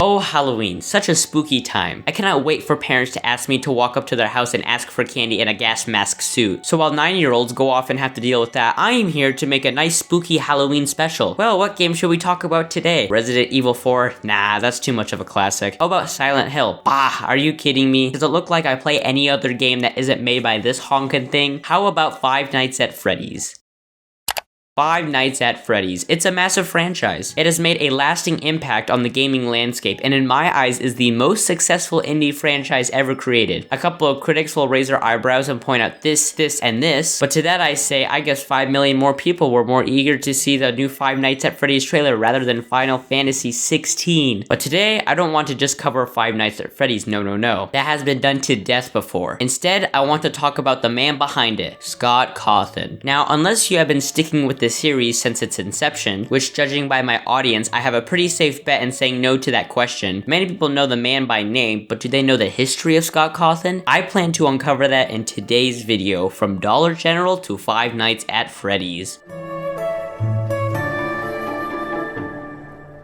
Oh, Halloween, such a spooky time. I cannot wait for parents to ask me to walk up to their house and ask for candy in a gas mask suit. So while 9-year-olds go off and have to deal with that, I am here to make a nice spooky Halloween special. Well, what game should we talk about today? Resident Evil 4? Nah, that's too much of a classic. How about Silent Hill? Bah, are you kidding me? Does it look like I play any other game that isn't made by this honkin' thing? How about Five Nights at Freddy's? Five Nights at Freddy's. It's a massive franchise. It has made a lasting impact on the gaming landscape, and in my eyes is the most successful indie franchise ever created. A couple of critics will raise their eyebrows and point out this, and this, but to that I say, I guess 5 million more people were more eager to see the new Five Nights at Freddy's trailer rather than Final Fantasy 16. But today, I don't want to just cover Five Nights at Freddy's, no. That has been done to death before. Instead, I want to talk about the man behind it, Scott Cawthon. Now, unless you have been sticking with this series since its inception, which judging by my audience, I have a pretty safe bet in saying no to that question. Many people know the man by name, but do they know the history of Scott Cawthon? I plan to uncover that in today's video, from Dollar General to Five Nights at Freddy's.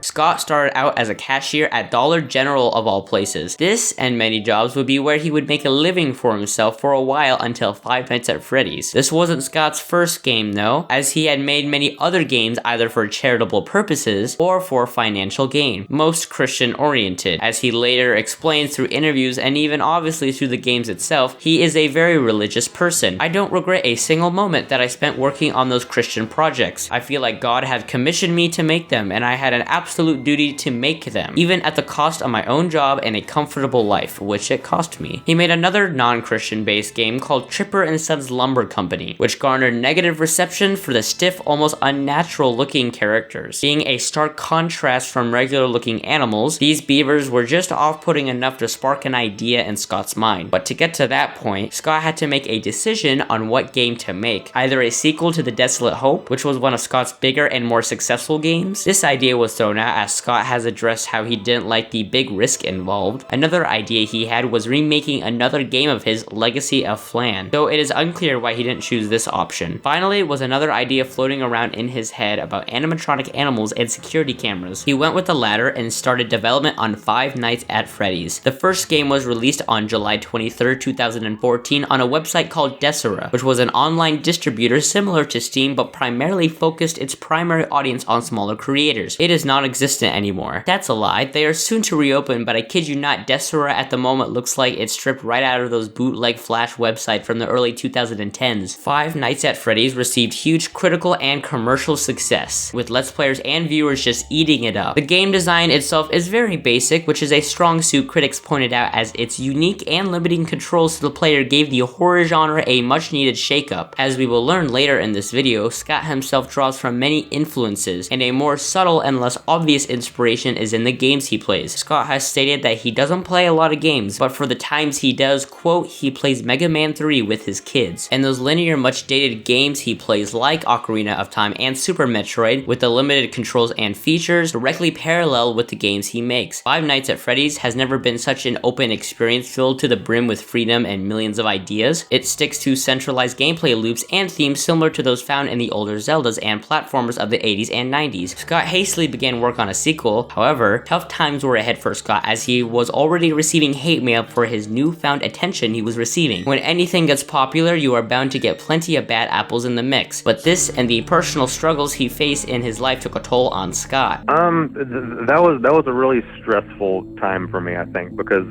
Scott started out as a cashier at Dollar General of all places. This and many jobs would be where he would make a living for himself for a while until Five Nights at Freddy's. This wasn't Scott's first game though, as he had made many other games either for charitable purposes or for financial gain, most Christian oriented. As he later explained through interviews and even obviously through the games itself, he is a very religious person. I don't regret a single moment that I spent working on those Christian projects. I feel like God had commissioned me to make them, and I had an absolute duty to make them, even at the cost of my own job and a comfortable life, which it cost me. He made another non-Christian based game called Tripper and Sons Lumber Company, which garnered negative reception for the stiff, almost unnatural looking characters. Being a stark contrast from regular looking animals, these beavers were just off-putting enough to spark an idea in Scott's mind. But to get to that point, Scott had to make a decision on what game to make. Either a sequel to The Desolate Hope, which was one of Scott's bigger and more successful games. This idea was thrown out as Scott has addressed how he didn't like the big risk involved. Another idea he had was remaking another game of his, Legacy of Flan, though it is unclear why he didn't choose this option. Finally, was another idea floating around in his head about animatronic animals and security cameras. He went with the latter and started development on Five Nights at Freddy's. The first game was released on July 23, 2014 on a website called Desera, which was an online distributor similar to Steam but primarily focused its primary audience on smaller creators. It is non-existent anymore. That's a lie. They are soon to reopen, but I kid you not, Desera at the moment looks like it's stripped right out of those bootleg Flash websites from the early 2010s. Five Nights at Freddy's received huge critical and commercial success, with Let's Players and viewers just eating it up. The game design itself is very basic, which is a strong suit critics pointed out, as its unique and limiting controls to the player gave the horror genre a much needed shakeup. As we will learn later in this video, Scott himself draws from many influences, and a more subtle and less obvious inspiration is in the games he plays. Scott has stated that he doesn't play a lot of games, but for the times he does, quote, he plays Mega Man 3 with his kids. And those linear, much dated games he plays like Ocarina of Time and Super Metroid, with the limited controls and features, directly parallel with the games he makes. Five Nights at Freddy's has never been such an open experience filled to the brim with freedom and millions of ideas. It sticks to centralized gameplay loops and themes similar to those found in the older Zeldas and platformers of the 80s and 90s. Scott hastily began work on a sequel. However, tough times were ahead for Scott, as he was already receiving hate mail for his newfound attention he was receiving. When anything gets popular, you are bound to get plenty of bad apples in the mix. But this and the personal struggles he faced in his life took a toll on Scott. That was a really stressful time for me, I think, because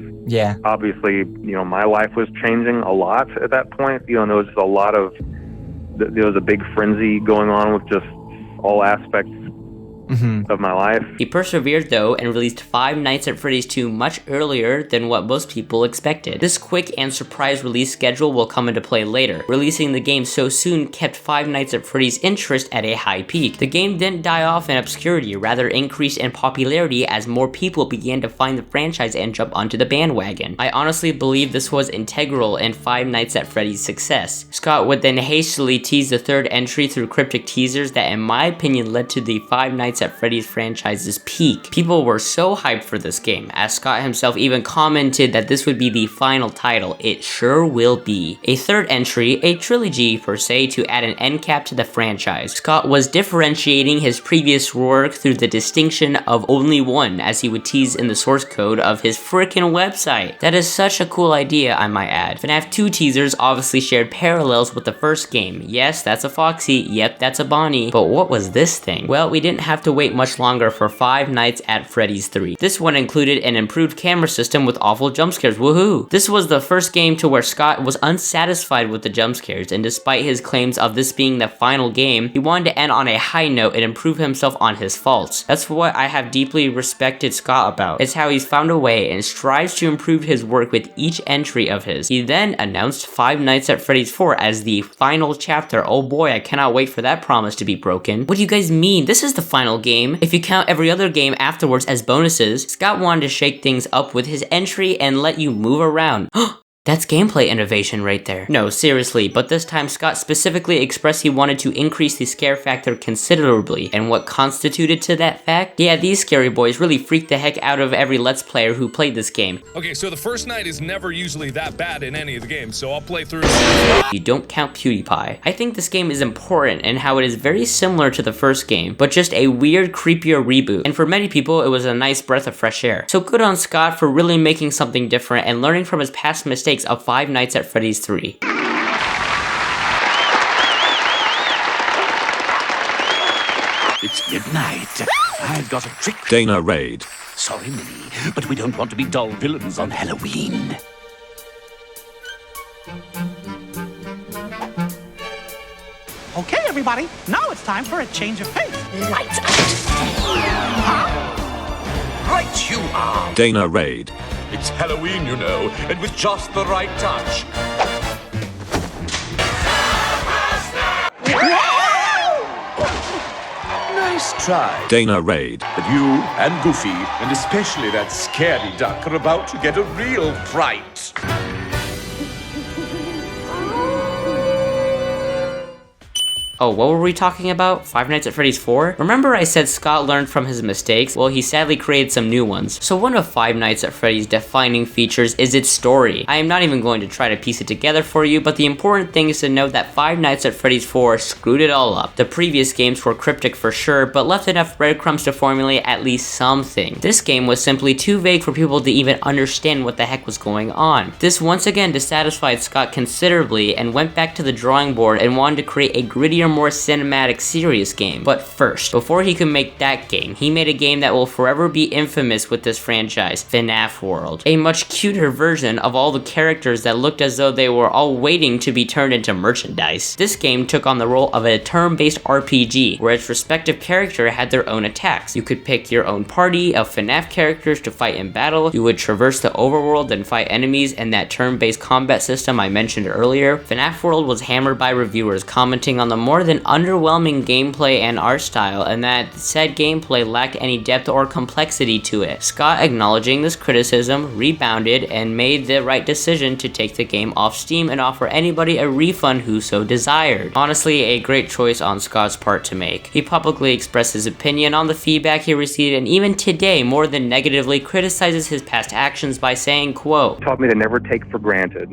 obviously, my life was changing a lot at that point. There was just a lot of, there was a big frenzy going on with just all aspects of my life. He persevered though and released Five Nights at Freddy's 2 much earlier than what most people expected. This quick and surprise release schedule will come into play later. Releasing the game so soon kept Five Nights at Freddy's interest at a high peak. The game didn't die off in obscurity, rather increased in popularity as more people began to find the franchise and jump onto the bandwagon. I honestly believe this was integral in Five Nights at Freddy's success. Scott would then hastily tease the third entry through cryptic teasers that in my opinion led to the Five Nights at Freddy's franchise's peak. People were so hyped for this game, as Scott himself even commented that this would be the final title. It sure will be. A third entry, a trilogy per se, to add an end cap to the franchise. Scott was differentiating his previous work through the distinction of only one, as he would tease in the source code of his frickin' website. That is such a cool idea, I might add. FNAF 2 teasers obviously shared parallels with the first game. Yes, that's a Foxy, yep, that's a Bonnie, but what was this thing? Well, we didn't have to wait much longer for Five Nights at Freddy's 3. This one included an improved camera system with awful jump scares, woohoo! This was the first game to where Scott was unsatisfied with the jump scares, and despite his claims of this being the final game, he wanted to end on a high note and improve himself on his faults. That's what I have deeply respected Scott about. It's how he's found a way and strives to improve his work with each entry of his. He then announced Five Nights at Freddy's 4 as the final chapter. Oh boy, I cannot wait for that promise to be broken. What do you guys mean? This is the final game. If you count every other game afterwards as bonuses, Scott wanted to shake things up with his entry and let you move around. That's gameplay innovation right there. No, seriously, but this time Scott specifically expressed he wanted to increase the scare factor considerably, and what constituted to that fact? Yeah, these scary boys really freaked the heck out of every Let's Player who played this game. Okay, so the first night is never usually that bad in any of the games, so I'll play through. You don't count PewDiePie. I think this game is important in how it is very similar to the first game, but just a weird, creepier reboot, and for many people it was a nice breath of fresh air. So good on Scott for really making something different and learning from his past mistakes of Five Nights at Freddy's 3. It's midnight. I've got a trick. Danerade. Sorry, Minnie, but we don't want to be dull villains on Halloween. Okay, everybody, now it's time for a change of pace. Lights out. Right you are. Danerade. It's Halloween, you know, and with just the right touch. Nice try. Danerade. But you and Goofy, and especially that scaredy duck, are about to get a real fright. Oh, what were we talking about? Five Nights at Freddy's 4? Remember I said Scott learned from his mistakes? Well, he sadly created some new ones. So one of Five Nights at Freddy's defining features is its story. I am not even going to try to piece it together for you, but the important thing is to note that Five Nights at Freddy's 4 screwed it all up. The previous games were cryptic for sure, but left enough breadcrumbs to formulate at least something. This game was simply too vague for people to even understand what the heck was going on. This once again dissatisfied Scott considerably and went back to the drawing board and wanted to create a grittier, more cinematic, serious game. But first, before he could make that game, he made a game that will forever be infamous with this franchise, Finnafworld. A much cuter version of all the characters that looked as though they were all waiting to be turned into merchandise. This game took on the role of a turn-based RPG, where its respective character had their own attacks. You could pick your own party of FNAF characters to fight in battle. You would traverse the overworld and fight enemies in that turn-based combat system I mentioned earlier. Finnafworld was hammered by reviewers commenting on the more than underwhelming gameplay and art style, and that said gameplay lacked any depth or complexity to it. Scott, acknowledging this criticism, rebounded and made the right decision to take the game off Steam and offer anybody a refund who so desired. Honestly, a great choice on Scott's part to make. He publicly expressed his opinion on the feedback he received, and even today more than negatively criticizes his past actions by saying, quote, Taught me to never take for granted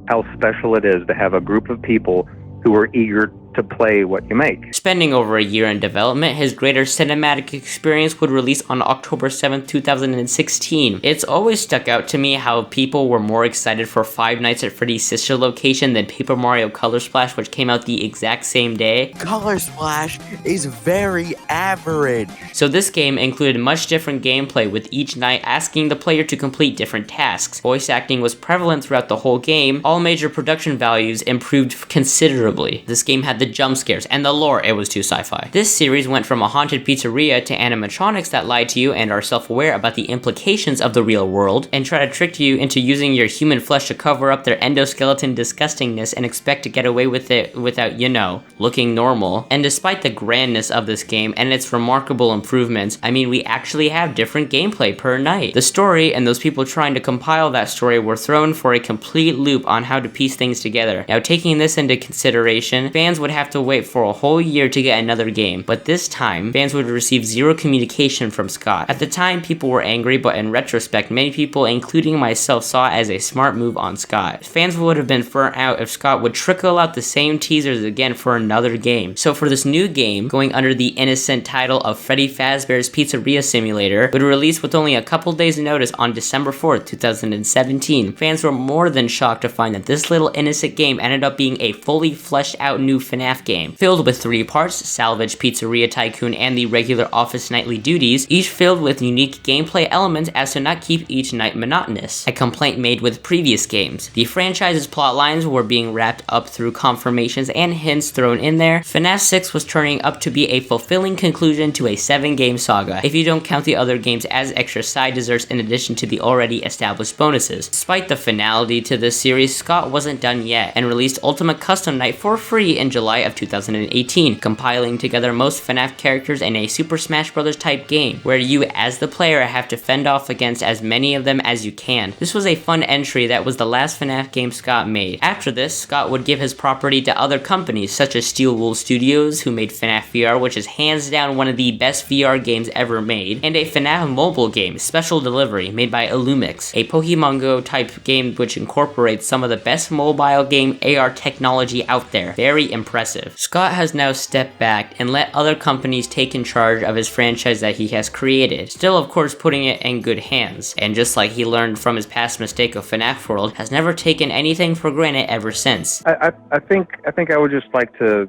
how special it is to have a group of people who are eager to play what you make. Spending over a year in development, his greater cinematic experience would release on October 7th, 2016. It's always stuck out to me how people were more excited for Five Nights at Freddy's sister location than Paper Mario Color Splash, which came out the exact same day. Color Splash is very average. So this game included much different gameplay, with each night asking the player to complete different tasks. Voice acting was prevalent throughout the whole game. All major production values improved considerably. This game had the jump scares and the lore, it was too sci-fi. This series went from a haunted pizzeria to animatronics that lie to you and are self-aware about the implications of the real world and try to trick you into using your human flesh to cover up their endoskeleton disgustingness and expect to get away with it without, you know, looking normal. And despite the grandness of this game and its remarkable improvements, I mean, we actually have different gameplay per night. The story and those people trying to compile that story were thrown for a complete loop on how to piece things together. Now, taking this into consideration, fans would have to wait for a whole year to get another game, but this time, fans would receive zero communication from Scott. At the time, people were angry, but in retrospect, many people, including myself, saw it as a smart move on Scott. Fans would have been burnt out if Scott would trickle out the same teasers again for another game. So for this new game, going under the innocent title of Freddy Fazbear's Pizzeria Simulator, would release with only a couple days notice on December 4th, 2017. Fans were more than shocked to find that this little innocent game ended up being a fully fleshed out new FNAF game, filled with 3 parts, Salvage, Pizzeria Tycoon, and the regular office nightly duties, each filled with unique gameplay elements as to not keep each night monotonous, a complaint made with previous games. The franchise's plot lines were being wrapped up through confirmations and hints thrown in there. FNAF 6 was turning up to be a fulfilling conclusion to a 7-game saga, if you don't count the other games as extra side desserts in addition to the already established bonuses. Despite the finality to this series, Scott wasn't done yet, and released Ultimate Custom Night for free in July of 2018, compiling together most FNAF characters in a Super Smash Bros. Type game, where you as the player have to fend off against as many of them as you can. This was a fun entry that was the last FNAF game Scott made. After this, Scott would give his property to other companies such as Steel Wool Studios, who made FNAF VR, which is hands down one of the best VR games ever made, and a FNAF mobile game, Special Delivery, made by Illumix, a Pokemon Go type game which incorporates some of the best mobile game AR technology out there. Very impressive. Scott has now stepped back and let other companies take in charge of his franchise that he has created, still of course putting it in good hands, and just like he learned from his past mistake of Finnafworld, has never taken anything for granted ever since. I think I would just like to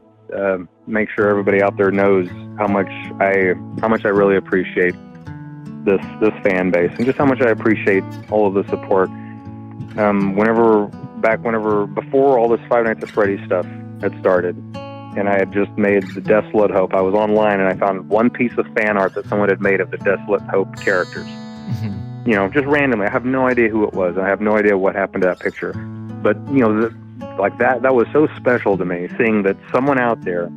make sure everybody out there knows how much I really appreciate this fan base, and just how much I appreciate all of the support. Before all this Five Nights at Freddy's stuff had started, and I had just made the Desolate Hope, I was online and I found one piece of fan art that someone had made of the Desolate Hope characters. You know, just randomly. I have no idea who it was. I have no idea what happened to that picture. But, you know, that was so special to me, seeing that someone out there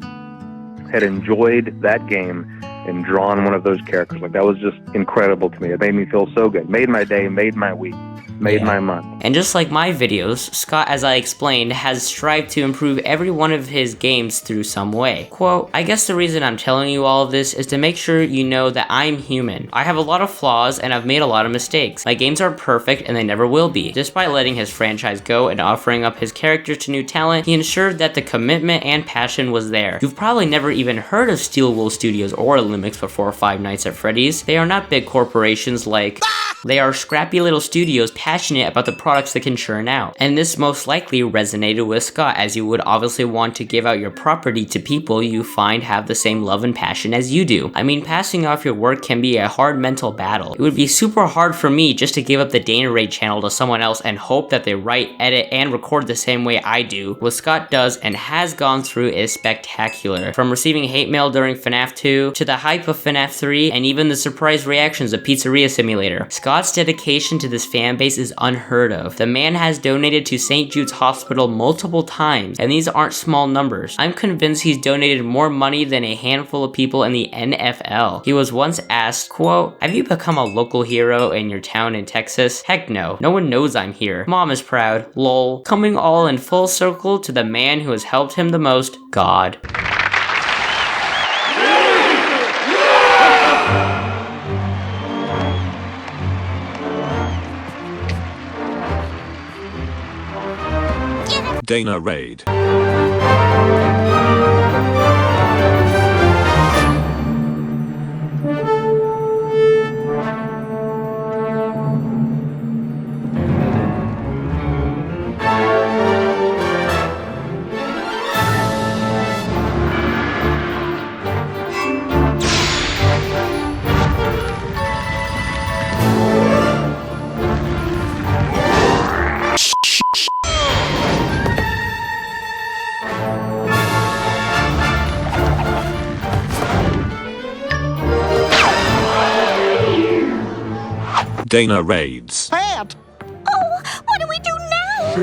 had enjoyed that game and drawn one of those characters. Like, that was just incredible to me. It made me feel so good. Made my day, made my week. Made my month. And just like my videos, Scott, as I explained, has strived to improve every one of his games through some way. Quote, I guess the reason I'm telling you all of this is to make sure you know that I'm human. I have a lot of flaws and I've made a lot of mistakes. My games aren't perfect and they never will be. Despite letting his franchise go and offering up his characters to new talent, he ensured that the commitment and passion was there. You've probably never even heard of Steel Wool Studios or Illumix before Five Nights at Freddy's. They are not big corporations like... They are scrappy little studios passionate about the products they can churn out. And this most likely resonated with Scott, as you would obviously want to give out your property to people you find have the same love and passion as you do. I mean, passing off your work can be a hard mental battle. It would be super hard for me just to give up the Danerade channel to someone else and hope that they write, edit, and record the same way I do. What Scott does and has gone through is spectacular. From receiving hate mail during FNAF 2, to the hype of FNAF 3, and even the surprise reactions of Pizzeria Simulator. Scott's dedication to this fan base is unheard of. The man has donated to St. Jude's Hospital multiple times, and these aren't small numbers. I'm convinced he's donated more money than a handful of people in the NFL. He was once asked, quote, have you become a local hero in your town in Texas? Heck no. No one knows I'm here. Mom is proud. Lol. Coming all in full circle to the man who has helped him the most, God. Danerade. Danerades. Bad. Oh, what do we do now?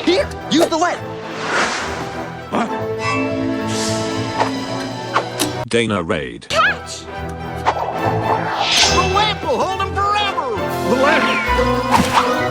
Here, use the lead. Danerade. Catch! The lamp will hold him forever! The lamp!